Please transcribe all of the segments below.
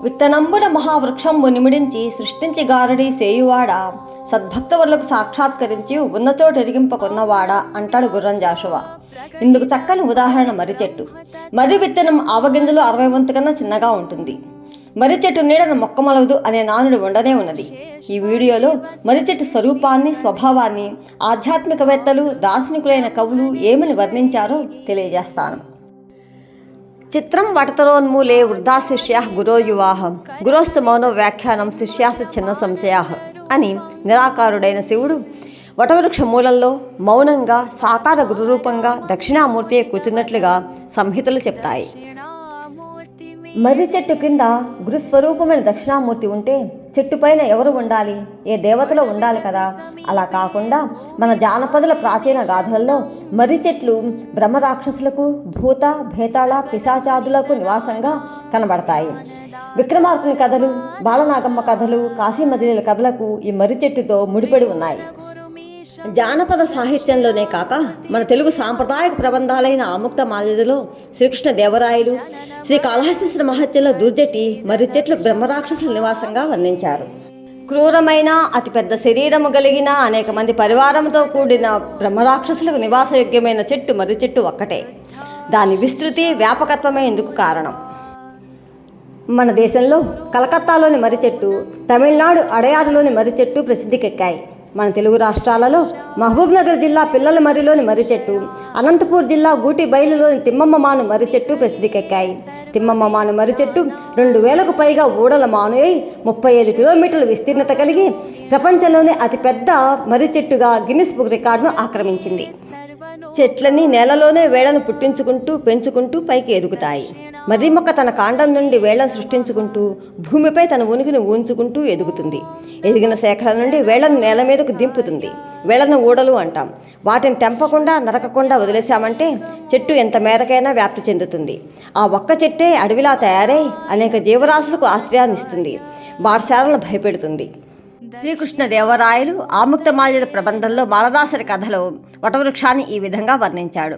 విత్తనంబున మహావృక్షంబు నిమిడించి సృష్టించి గారడి సేయువాడ సద్భక్తవరులకు సాక్షాత్కరించి ఉన్నచోట ఎరిగింపకొన్నవాడ అంటాడు గుర్రం జాషువా. ఇందుకు చక్కని ఉదాహరణ మర్రి చెట్టు. మర్రి విత్తనం ఆవగింజలు 60 వంతు కన్నా చిన్నగా ఉంటుంది. మర్రి చెట్టు నీడను మొక్కమలవదు అనే నానుడు ఉండనే ఉన్నది. ఈ వీడియోలో మర్రి చెట్టు స్వరూపాన్ని, స్వభావాన్ని ఆధ్యాత్మికవేత్తలు, దార్శనికులైన కవులు ఏమని వర్ణించారో తెలియజేస్తాను. చిత్రం వటతరోన్మూలే వృద్ధా శిష్యా గురో యువాహ గురోస్తు మౌనో వ్యాఖ్యానం శిష్యాస చిన్న సంశయా అని నిరాకారుడైన శివుడు వటవృక్ష మూలంలో మౌనంగా సాకార గురురూపంగా దక్షిణామూర్తియే కూర్చున్నట్లుగా సంహితలు చెప్తాయి. మర్రి చెట్టు క్రింద గురుస్వరూపమైన దక్షిణామూర్తి ఉంటే చెట్టు పైన ఎవరు ఉండాలి? ఏ దేవతలో ఉండాలి కదా. అలా కాకుండా మన జానపదుల ప్రాచీన గాథలలో మర్రి చెట్లు బ్రహ్మరాక్షసులకు, భూత భేతాళ పిశాచాదులకు నివాసంగా కనబడతాయి. విక్రమార్కుని కథలు, బాలనాగమ్మ కథలు, కాశీమదిలీల కథలకు ఈ మర్రి చెట్టుతో ముడిపడి ఉన్నాయి. జానపద సాహిత్యంలోనే కాక మన తెలుగు సాంప్రదాయక ప్రబంధాలైన ఆముక్త మాల్యదలో శ్రీకృష్ణ దేవరాయలు, శ్రీ కాళహస్తీశ్వర మహత్యంలో దుర్జటి మర్రి చెట్లు బ్రహ్మరాక్షసుల నివాసంగా వర్ణించారు. క్రూరమైన అతిపెద్ద శరీరము కలిగిన అనేక మంది పరివారంతో కూడిన బ్రహ్మరాక్షసులకు నివాసయోగ్యమైన చెట్టు మర్రి చెట్టు ఒక్కటే. దాని విస్తృతి వ్యాపకత్వమే ఇందుకు కారణం. మన దేశంలో కలకత్తాలోని మర్రి చెట్టు, తమిళనాడు అడయారులోని మర్రి చెట్టు ప్రసిద్ధికెక్కాయి. మన తెలుగు రాష్ట్రాలలో మహబూబ్నగర్ జిల్లా పిల్లల మర్రిలోని మర్రి చెట్టు, అనంతపూర్ జిల్లా గూటి బయలులోని తిమ్మమ్మ మాను మర్రి చెట్టు ప్రసిద్ధికెక్కాయి. తిమ్మమ్మ మాను మర్రి చెట్టు 2000కు పైగా ఊడల మాను అయి 35 కిలోమీటర్ల విస్తీర్ణత కలిగి ప్రపంచంలోనే అతిపెద్ద మర్రి చెట్టుగా గిన్నిస్ బుక్ రికార్డును ఆక్రమించింది. చెట్లన్నీ నేలలోనే వేళ్లను పుట్టించుకుంటూ పెంచుకుంటూ పైకి ఎదుగుతాయి. మర్రి మొక్క తన కాండం నుండి వేళ్లను సృష్టించుకుంటూ భూమిపై తన ఉనికిని ఊంచుకుంటూ ఎదుగుతుంది. ఎదిగిన శాఖల నుండి వేళ్లను నేల మీదకు దింపుతుంది. వేళ్లను ఊడలు అంటాం. వాటిని తెంపకుండా నరకకుండా వదిలేశామంటే చెట్టు ఎంత మేరకైనా వ్యాప్తి చెందుతుంది. ఆ ఒక్క చెట్టే అడవిలా తయారై అనేక జీవరాశులకు ఆశ్రయాన్ని ఇస్తుంది, బాటసారులను భయపెడుతుంది. శ్రీకృష్ణ దేవరాయలు ఆముక్త మాల్యద ప్రబంధంలో మాలదాసరి కథలో వటవృక్షాన్ని ఈ విధంగా వర్ణించాడు.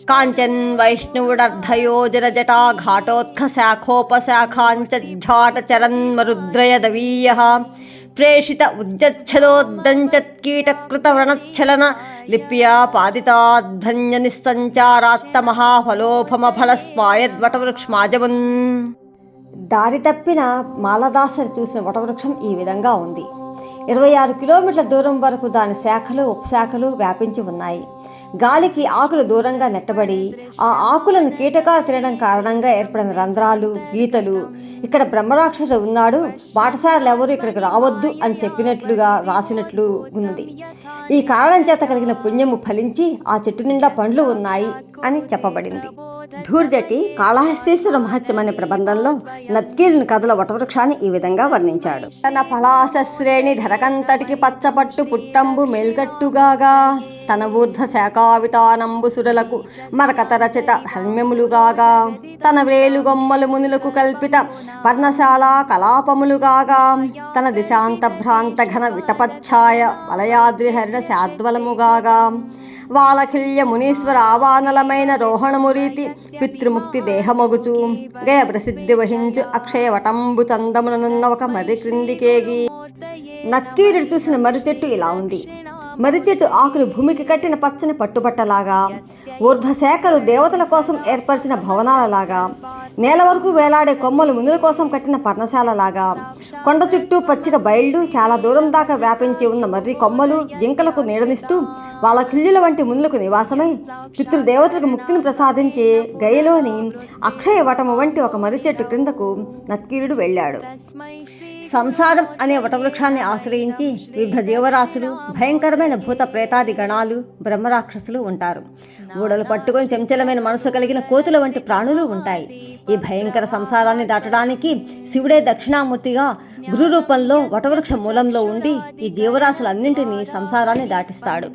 కాంచన్ వైష్ణవుడర్ధయోజర జటా ఘాటోత్ఖ శాఖోపశాఖాంచాట చరన్మరుద్రయ దవీయ ప్రేషిత ఉజ్జచ్ఛదోద్దంచత్కీటకృత వ్రణచ్ఛలన లిప్యా పాదితాధ్వన్య నిస్సంచారాత్త మహాఫలోపమఫల స్మాయద్వటవృక్షమాజమున్. దారి తప్పిన మాలదాసరి చూసిన వటవృక్షం ఈ విధంగా ఉంది. 26 కిలోమీటర్ల దూరం వరకు దాని శాఖలు ఉపశాఖలు వ్యాపించి ఉన్నాయి. గాలికి ఆకులు దూరంగా నెట్టబడి ఆ ఆకులను కీటకాలు తినడం కారణంగా ఏర్పడిన రంధ్రాలు, గీతలు. ఇక్కడ బ్రహ్మరాక్షసుడు ఉన్నాడు, బాటసారులు ఎవరు ఇక్కడికి రావద్దు అని చెప్పినట్లుగా రాసినట్లు ఉన్నది. ఈ కారణం చేత కలిగిన పుణ్యము ఫలించి ఆ చెట్టు నిండా పండ్లు ఉన్నాయి అని చెప్పబడింది. ధూర్జటి కాళహస్తీశ్వర మహత్యం అనే ప్రబంధంలో నత్కీరుని కథల వటవృక్షాన్ని ఈ విధంగా వర్ణించాడు. తన పలాస శ్రేణి ధరకంతటికి పచ్చపట్టు పుట్టంబు మేల్కట్టుగాగా తన ఊర్ధ్వ శాఖావితానంబు సురలకు మరకత రచిత హర్మ్యములుగాగా తన వ్రేలుగొమ్మలు మునులకు కల్పిత పర్ణశాల కలాపములుగాగా తన దిశాంత భ్రాంత ఘన విటపచ్ఛాయ వలయాద్రి హరిణ శాద్వలముగాగా వాలఖిల్య మునీశ్వర ఆవానలమైన రోహణమురీతి పితృముక్తి దేహమగుచు గయ ప్రసిద్ధి వహించు అక్షయ వటంబు చందముననున్న ఒక మర్రి క్రిందికేగి. నక్కీరుడు చూసిన మర్రి చెట్టు ఇలా ఉంది. మర్రి చెట్టు ఆకులు భూమికి కట్టిన పచ్చని పట్టుబట్టలాగా, ఊర్ధ్వశాఖలు దేవతల కోసం ఏర్పరిచిన భవనాలలాగా, నేల వరకు వేలాడే కొమ్మలు మునుల కోసం కట్టిన పర్ణశాలలాగా, కొండ చుట్టూ పచ్చిక బయళ్ళు చాలా దూరం దాకా వ్యాపించి ఉన్న మర్రి కొమ్మలు జింకలకు నీడనిస్తూ వాళ్ళ కిల్లుల వంటి మునులకు నివాసమై పితృదేవతలకు ముక్తిని ప్రసాదించే గయలోని అక్షయ వటము వంటి ఒక మర్రి చెట్టు క్రిందకు నత్కీరుడు వెళ్ళాడు. సంసారం అనే వటవృక్షాన్ని ఆశ్రయించి వివిధ జీవరాశులు, భయంకరమైన భూత ప్రేతాది గణాలు, బ్రహ్మరాక్షసులు ఉంటారు. ఊడలు పట్టుకొని చంచలమైన మనసు కలిగిన కోతుల వంటి ప్రాణులు ఉంటాయి. ఈ భయంకర సంసారాన్ని దాటడానికి శివుడే దక్షిణామూర్తిగా గురు రూపంలో వటవృక్ష మూలంలో ఉండి ఈ జీవరాశులన్నింటినీ సంసారాన్ని దాటిస్తాడు.